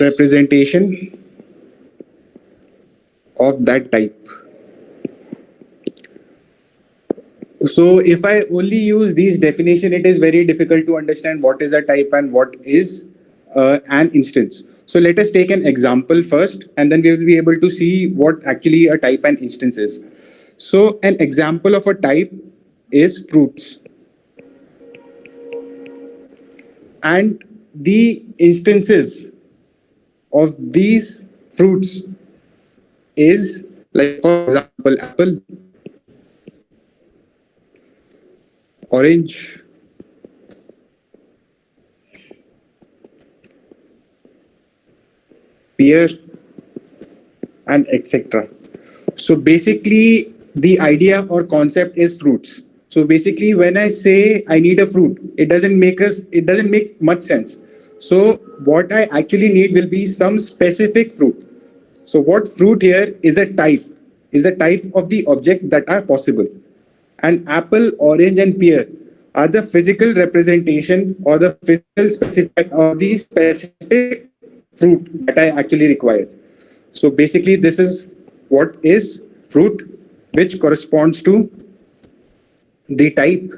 representation of that type. So if I only use these definition, it is very difficult to understand what is a type and what is an instance. So let us take an example first, and then we will be able to see what actually a type and instance is. So an example of a type is fruits, and the instances of these fruits is, like for example, apple, orange, pear, and etc. So basically, the idea or concept is fruits. So basically, when I say I need a fruit, it doesn't make much sense. So what I actually need will be some specific fruit. So what fruit here is a type of the object that are possible. And apple, orange, and pear are the physical representation or the physical specific or the specific fruit that I actually require. So basically, this is what is fruit, which corresponds to the type,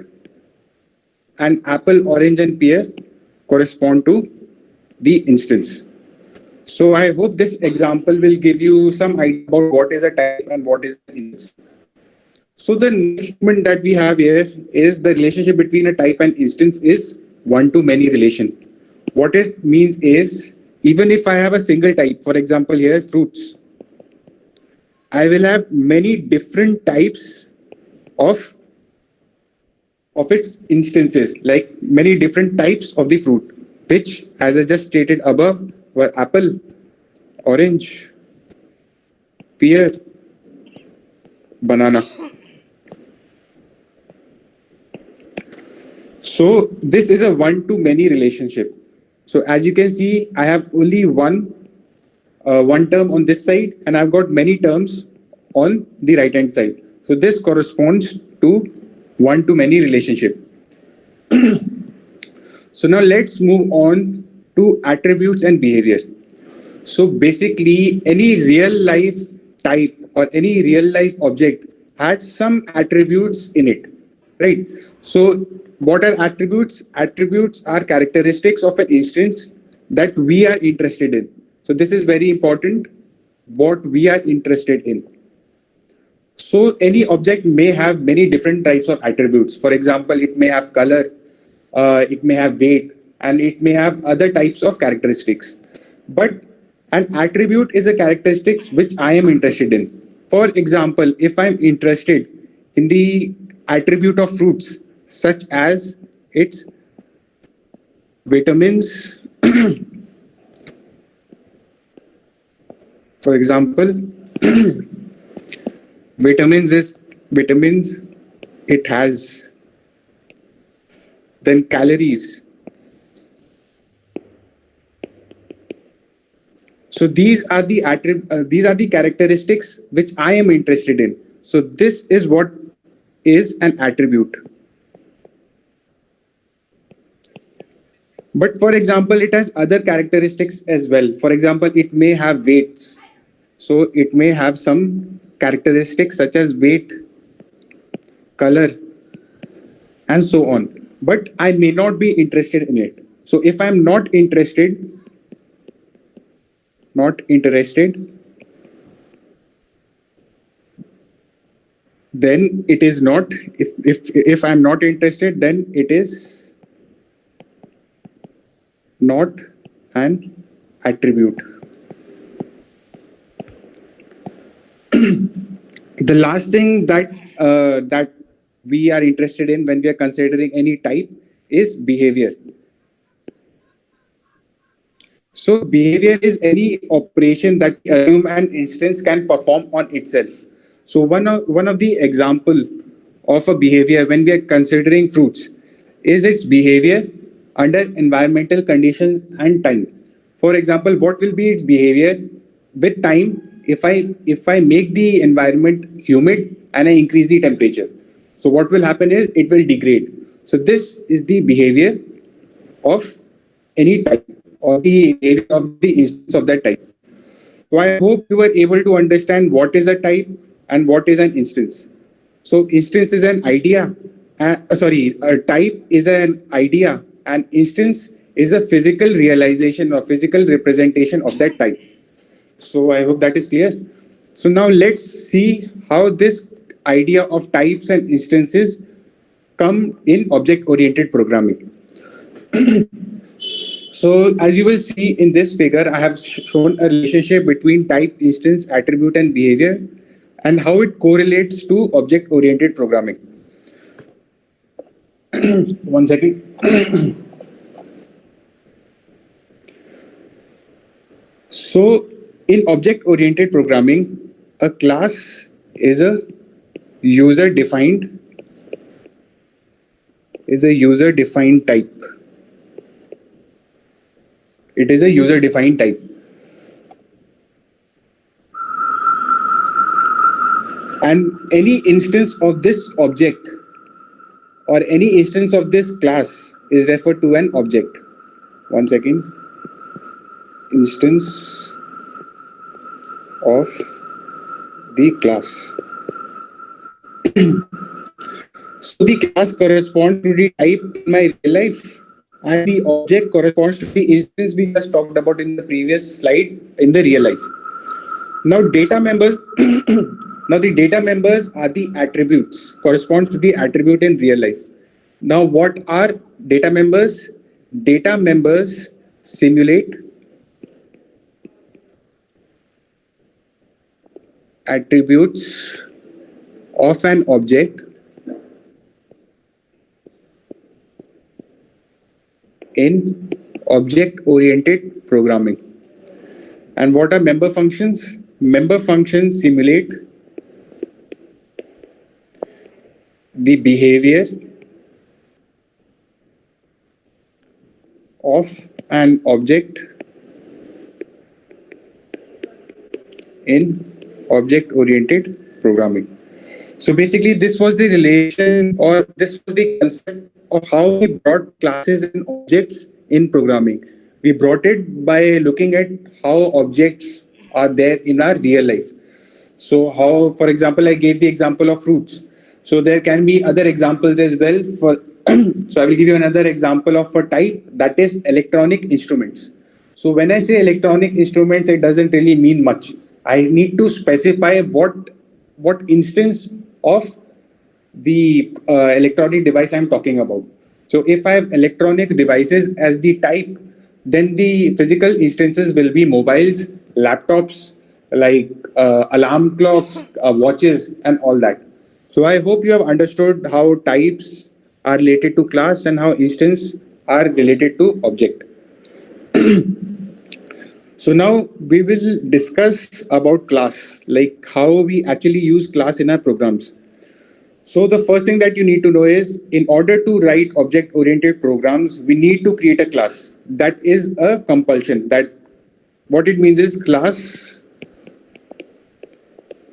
and apple, orange, and pear correspond to the instance. So I hope this example will give you some idea about what is a type and what is an instance. So the next statement that we have here is the relationship between a type and instance is one to many relation. What it means is, even if I have a single type, for example here fruits, I will have many different types of its instances, like many different types of the fruit, which, as I just stated above, were apple, orange, pear, banana. So this is a one-to-many relationship. So as you can see, I have only one term on this side, and I've got many terms on the right-hand side. So this corresponds to one-to-many relationship. So now let's move on to attributes and behavior. So basically, any real life type or any real life object had some attributes in it, right? So what are attributes? Attributes are characteristics of an instance that we are interested in. So this is very important, what we are interested in. So any object may have many different types of attributes. For example, it may have color, it may have weight, and it may have other types of characteristics. But an attribute is a characteristics which I am interested in. For example, if I'm interested in the attribute of fruits, such as its vitamins, for example, vitamins, it has, then calories. So these are the characteristics which I am interested in. So this is what is an attribute. But for example, it has other characteristics as well. For example, it may have weights. So it may have some characteristics such as weight, color, and so on. But I may not be interested in it. So if I'm not interested, then it is not, if I'm not interested, then it is not an attribute. The last thing that we are interested in when we are considering any type is behavior. So behavior is any operation that we assume an instance can perform on itself. So one of the example of a behavior when we are considering fruits is its behavior under environmental conditions and time. For example, what will be its behavior with time if I make the environment humid and I increase the temperature? So what will happen is it will degrade. So this is the behavior of any type or the behavior of the instance of that type. So I hope you were able to understand what is a type and what is an instance. So instance is an idea. A type is an idea, and instance is a physical realization or physical representation of that type. So I hope that is clear. So now let's see how this idea of types and instances come in object-oriented programming. So as you will see in this figure, I have shown a relationship between type, instance, attribute, and behavior, and how it correlates to object-oriented programming. One second. So in object-oriented programming, a class is a user-defined user-defined type. It is a user-defined type. And any instance of this object or any instance of this class is referred to an object. One second. Instance of the class. So the class corresponds to the type in my real life, and the object corresponds to the instance we just talked about in the previous slide in the real life. Now data members now the data members are the attributes, corresponds to the attribute in real life. Now what are data members? Data members simulate attributes of an object in object-oriented programming. And what are member functions? Member functions simulate the behavior of an object in object-oriented programming. So basically, this was the relation, or this was the concept of how we brought classes and objects in programming. We brought it by looking at how objects are there in our real life. So how, for example, I gave the example of fruits. So there can be other examples as well. For so I will give you another example of a type, that is electronic instruments. So when I say electronic instruments, it doesn't really mean much. I need to specify what instance of the electronic device I'm talking about. So if I have electronic devices as the type, then the physical instances will be mobiles, laptops, like alarm clocks, watches, and all that. So I hope you have understood how types are related to class and how instance are related to object. So now we will discuss about class, like how we actually use class in our programs. So the first thing that you need to know is, in order to write object-oriented programs, we need to create a class. That is a compulsion. That what it means is class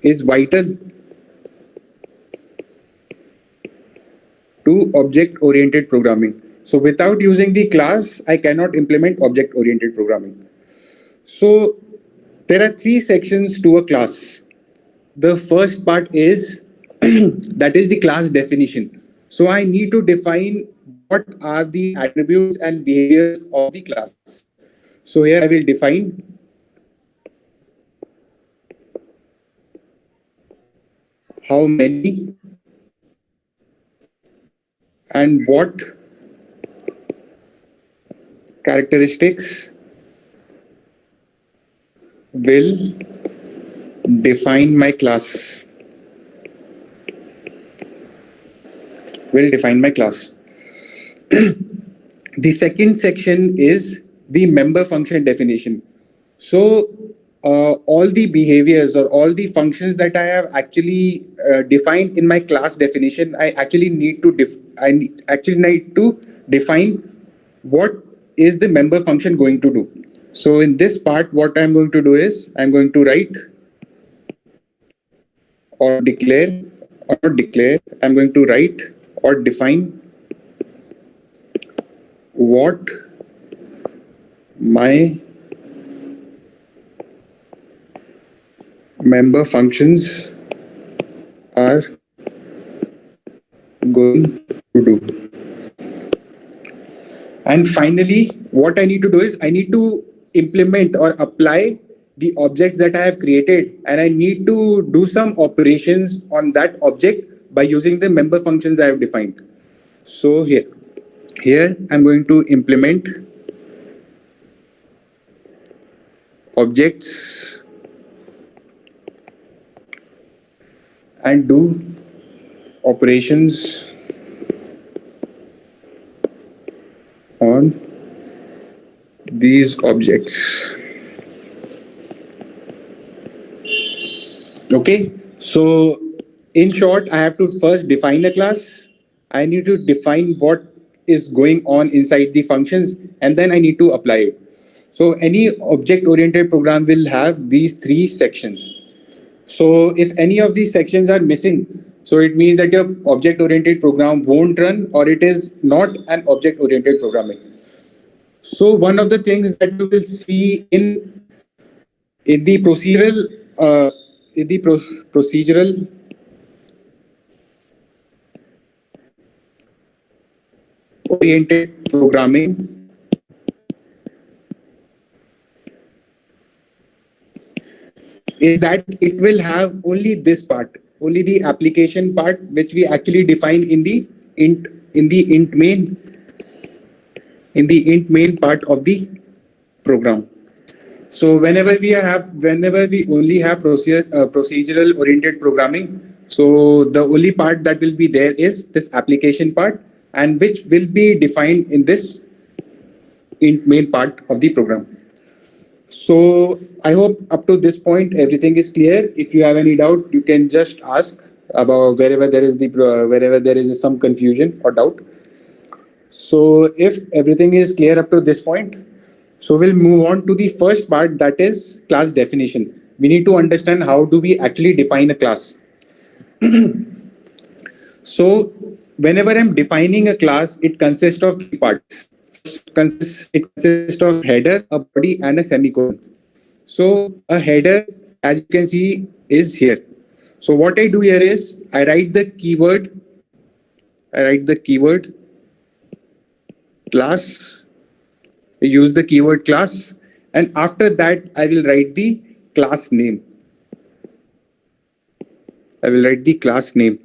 is vital to object-oriented programming. So without using the class, I cannot implement object-oriented programming. So there are three sections to a class. The first part is that is the class definition. So I need to define what are the attributes and behaviors of the class. So here I will define how many and what characteristics will define my class. Will define my class. The second section is the member function definition. So all the behaviors or all the functions that I have actually defined in my class definition, I actually need to define what is the member function going to do. So in this part, what I'm going to do is I'm going to write or declare or not declare. I'm going to write or define what my member functions are going to do. And finally, what I need to do is I need to implement or apply the objects that I have created, and I need to do some operations on that object by using the member functions I have defined. So here I'm going to implement objects and do operations on these objects. Okay, so in short, I have to first define a class. I need to define what is going on inside the functions, and then I need to apply it. So any object-oriented program will have these three sections. So if any of these sections are missing, so it means that your object-oriented program won't run, or it is not an object-oriented programming. So one of the things that you will see in the uh, procedural oriented programming is that it will have only this part, only the application part, which we actually define int in the int main in the int main part of the program. So whenever we only have procedural oriented programming, so the only part that will be there is this application part, and which will be defined in this int main part of the program. So I hope up to this point everything is clear. If you have any doubt, you can just ask about wherever there is some confusion or doubt. So if everything is clear up to this point, so we'll move on to the first part, that is class definition. We need to understand how do we actually define a class. So whenever I'm defining a class, it consists of three parts. It consists of header, a body, and a semicolon. So a header, as you can see, is here. So what I do here is I write the keyword class, I use the keyword class, and after that I will write the class name. I will write the class name.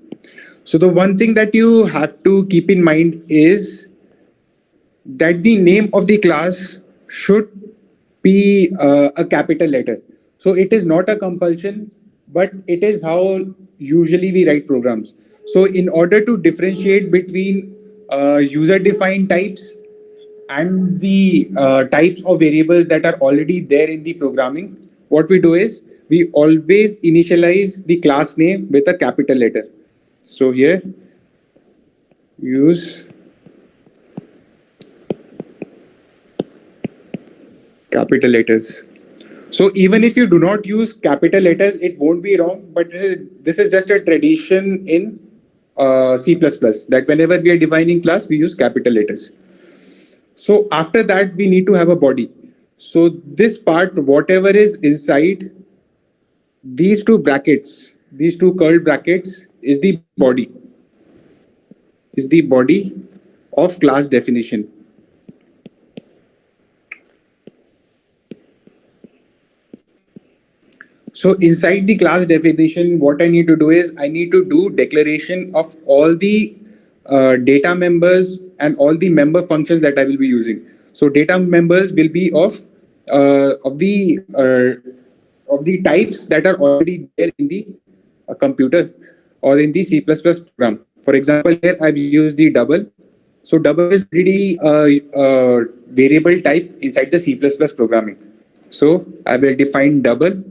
So the one thing that you have to keep in mind is that the name of the class should be a capital letter. So it is not a compulsion, but it is how usually we write programs. So in order to differentiate between user defined types and the types of variables that are already there in the programming, what we do is we always initialize the class name with a capital letter. So here, use capital letters. So even if you do not use capital letters, it won't be wrong. But this is just a tradition in C++ that whenever we are defining class, we use capital letters. So after that, we need to have a body. So this part, whatever is inside these two curled brackets, is the body of class definition. So inside the class definition, what I need to do is I need to do declaration of all the data members and all the member functions that I will be using. So data members will be of the types that are already there in the computer or in the C++ program. For example, here I've used the double. So double is already a variable type inside the C++ programming. So I will define double,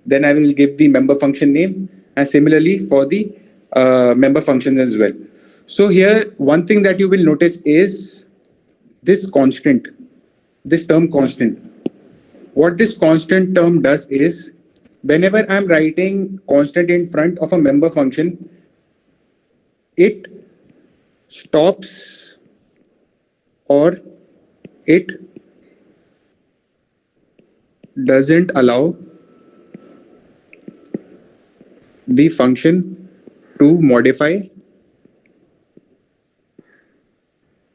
then I will give the member function name, and similarly for the member functions as well. So here, one thing that you will notice is this constant, this term constant. What this constant term does is, whenever I'm writing constant in front of a member function, it stops or it doesn't allow the function to modify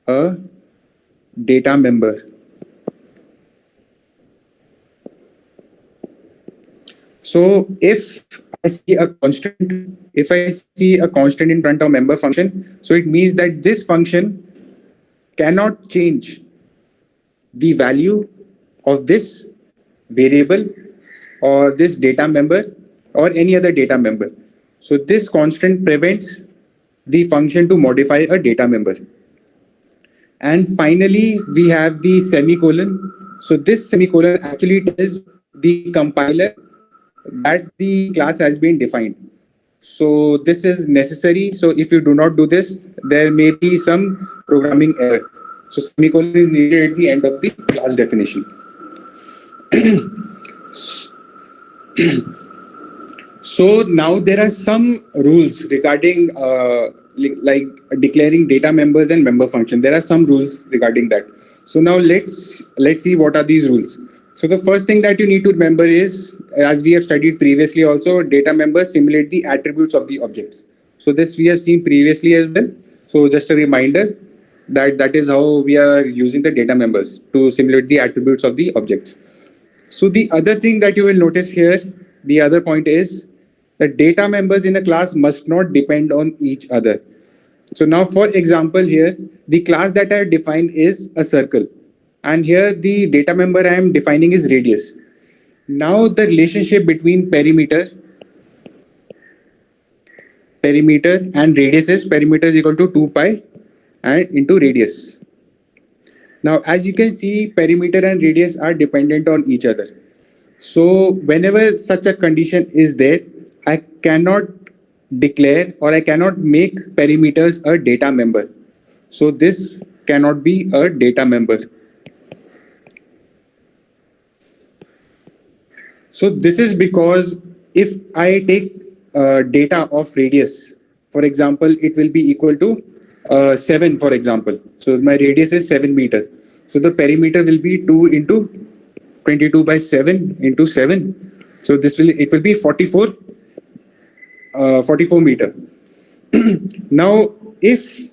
a data member. So if I see a constant in front of member function, so it means that this function cannot change the value of this variable or this data member or any other data member. So this constant prevents the function to modify a data member. And finally, we have the semicolon. So this semicolon actually tells the compiler that the class has been defined. So this is necessary. So if you do not do this, there may be some programming error. So semicolon is needed at the end of the class definition. So now there are some rules regarding like declaring data members and member function. There are some rules regarding that. So now let's see what are these rules. So the first thing that you need to remember is, as we have studied previously also, data members simulate the attributes of the objects. So this we have seen previously as well. So just a reminder that that is how we are using the data members to simulate the attributes of the objects. So the other thing that you will notice here, the other point is that data members in a class must not depend on each other. So now, for example, here, the class that I have defined is a circle. And here the data member I am defining is radius. Now the relationship between perimeter and radius is perimeter is equal to 2 pi and into radius. Now, as you can see, perimeter and radius are dependent on each other. So whenever such a condition is there, I cannot declare or I cannot make perimeters a data member. So this cannot be a data member. So this is because if I take data of radius, for example, it will be equal to 7, for example. So my radius is 7 meter. So the perimeter will be 2 into 22 by 7 into 7. So it will be 44 meter. Now, if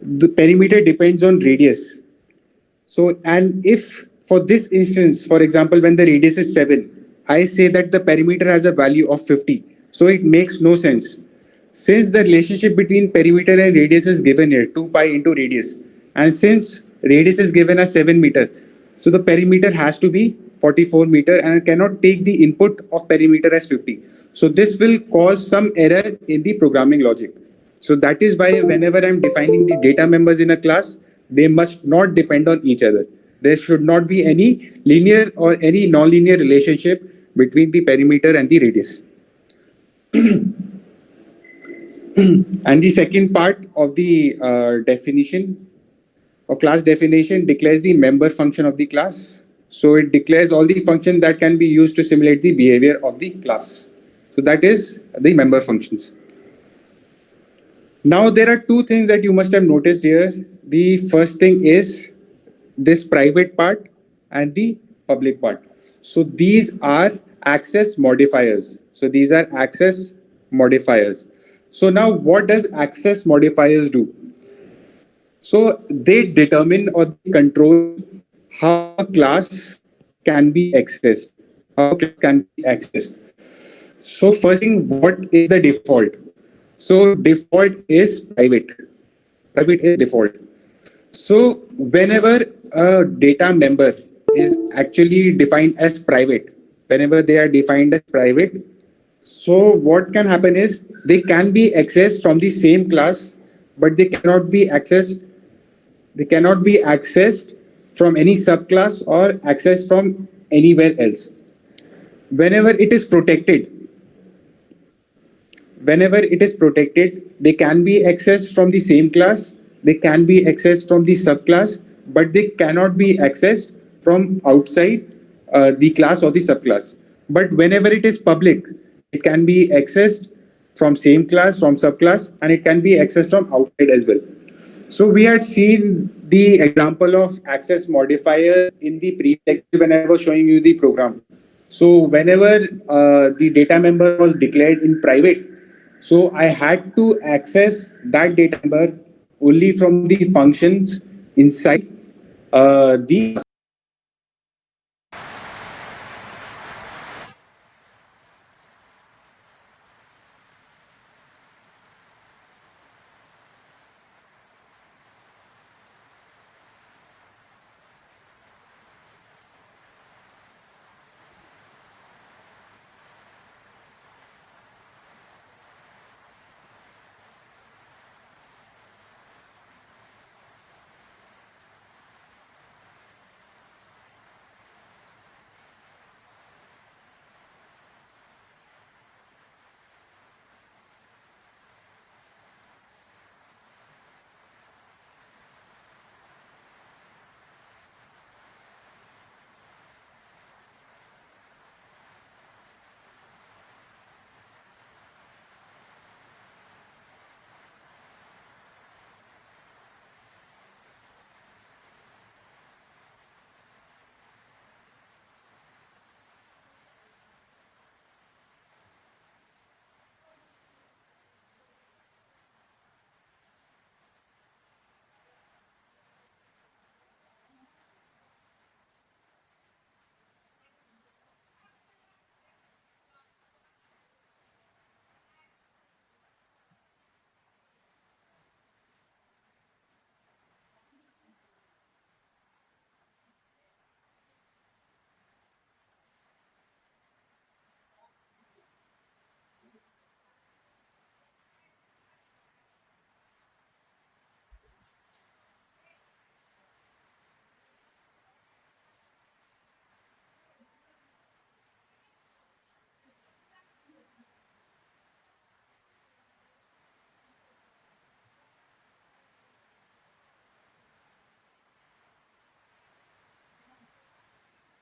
the perimeter depends on radius, so and if for this instance, for example, when the radius is 7, I say that the perimeter has a value of 50. So it makes no sense. Since the relationship between perimeter and radius is given here, 2 pi into radius, and since radius is given as 7 meter, so the perimeter has to be 44 meter and I cannot take the input of perimeter as 50. So this will cause some error in the programming logic. So that is why whenever I'm defining the data members in a class, they must not depend on each other. There should not be any linear or any non-linear relationship between the perimeter and the radius. And the second part of the definition or class definition declares the member function of the class. So it declares all the functions that can be used to simulate the behavior of the class. So that is the member functions. Now there are two things that you must have noticed here. The first thing is this private part and the public part. So these are access modifiers. So these are access modifiers. So now what does access modifiers do? So they determine or control how a class can be accessed. How a class can be accessed. So first thing, what is the default? So default is private. Private is default. So whenever a data member is actually defined as private, whenever they are defined as private, so what can happen is they can be accessed from the same class, but they cannot be accessed. They cannot be accessed from any subclass or accessed from anywhere else. Whenever it is protected, they can be accessed from the same class, they can be accessed from the subclass, but they cannot be accessed from outside the class or the subclass. But whenever it is public, it can be accessed from same class, from subclass, and it can be accessed from outside as well. So we had seen the example of access modifier in the previous lecture when I was showing you the program. So whenever the data member was declared in private, so I had to access that data member only from the functions inside the.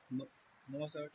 No, no, sir.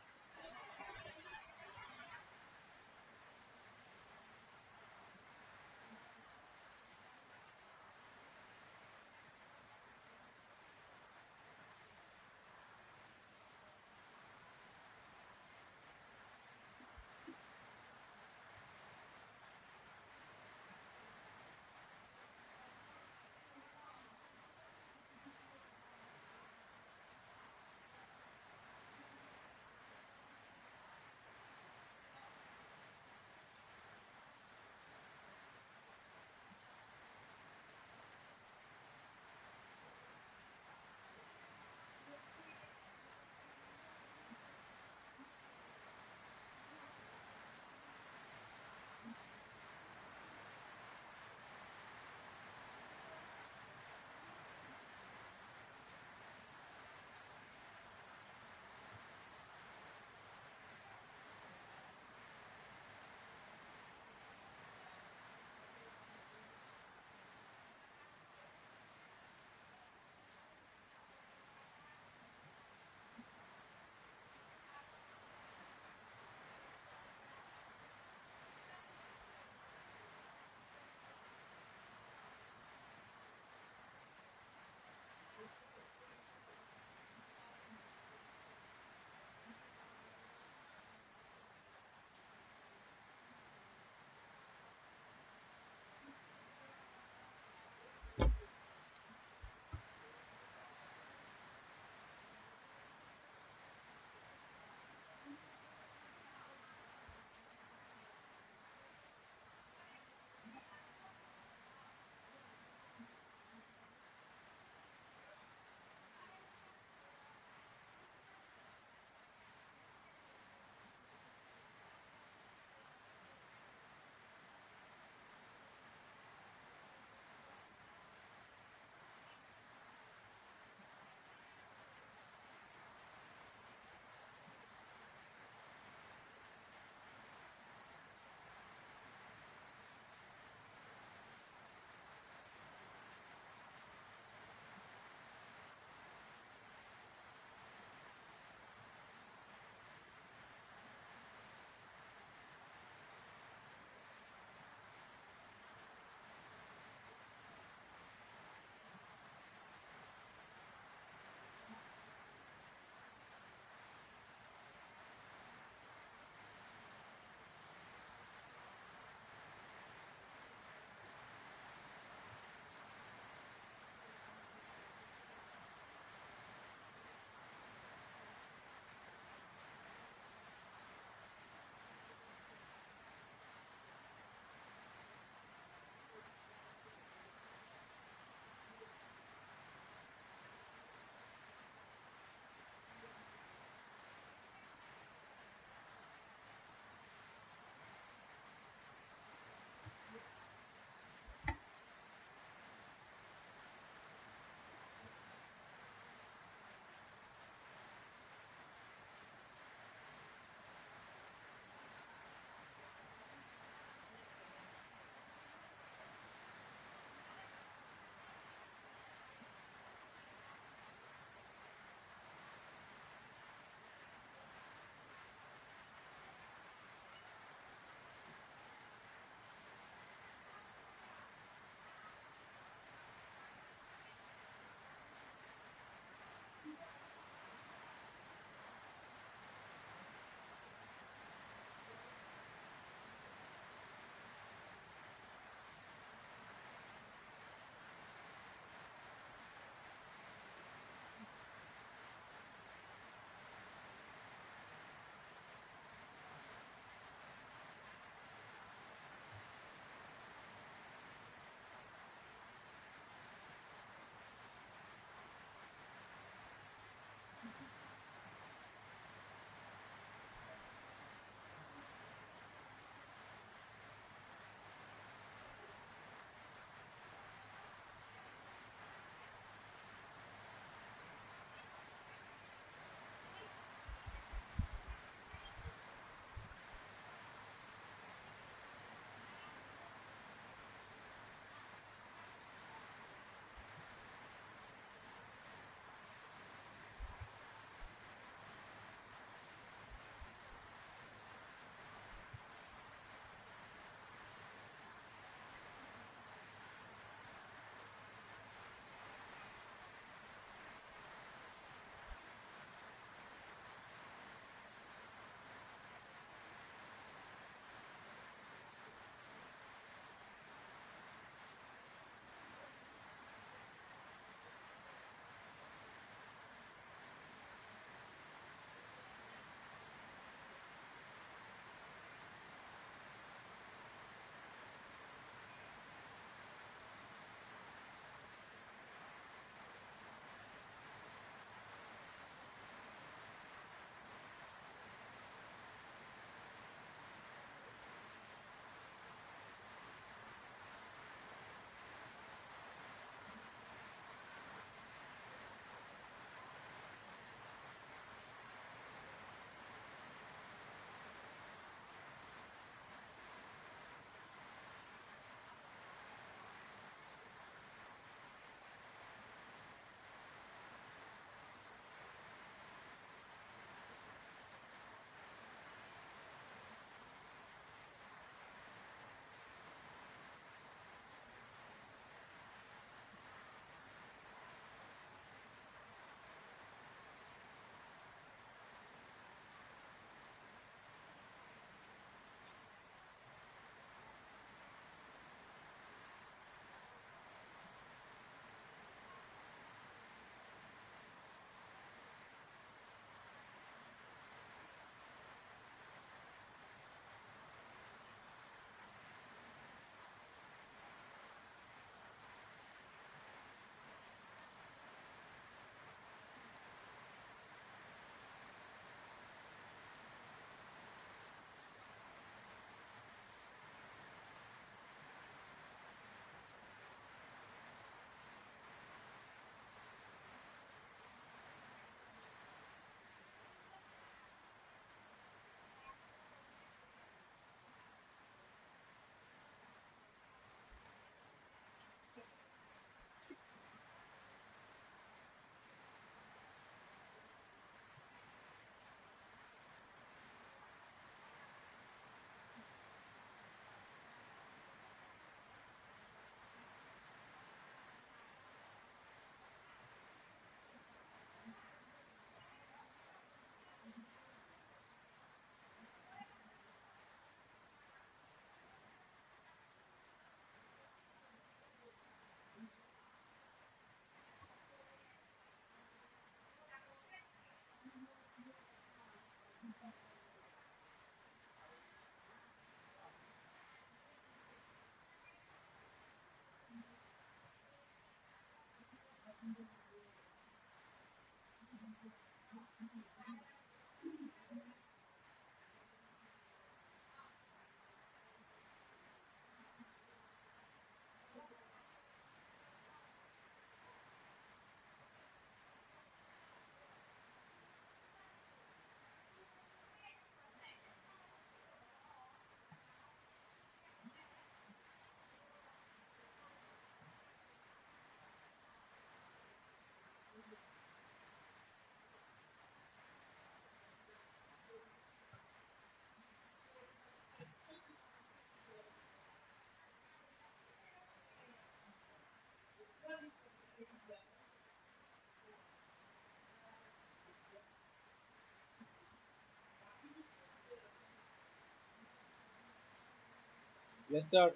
Yes, sir.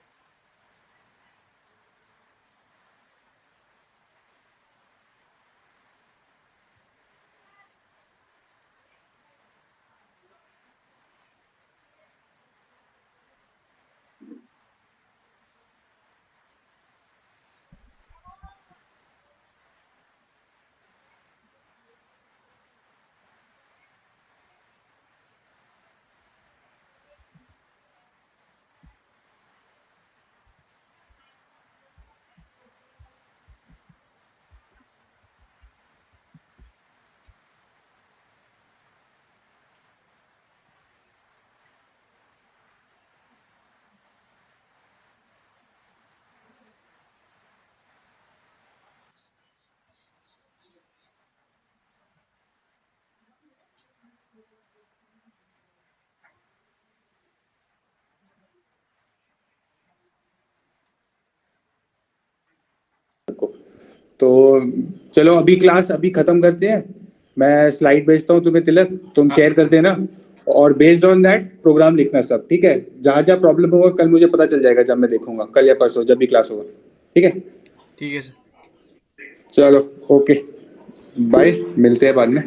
तो चलो अभी class अभी खत्म करते हैं, मैं slide भेजता हूँ तुम्हें तिलक, तुम शेयर कर देना और बेस्ड ऑन दैट प्रोग्राम लिखना सब, ठीक है? जहां जहां प्रॉब्लम होगा कल मुझे पता चल जाएगा जब मैं देखूंगा, कल या परसों जब भी क्लास होगा, ठीक है? ठीक है सर। चलो ओके, बाय, मिलते हैं बाद में।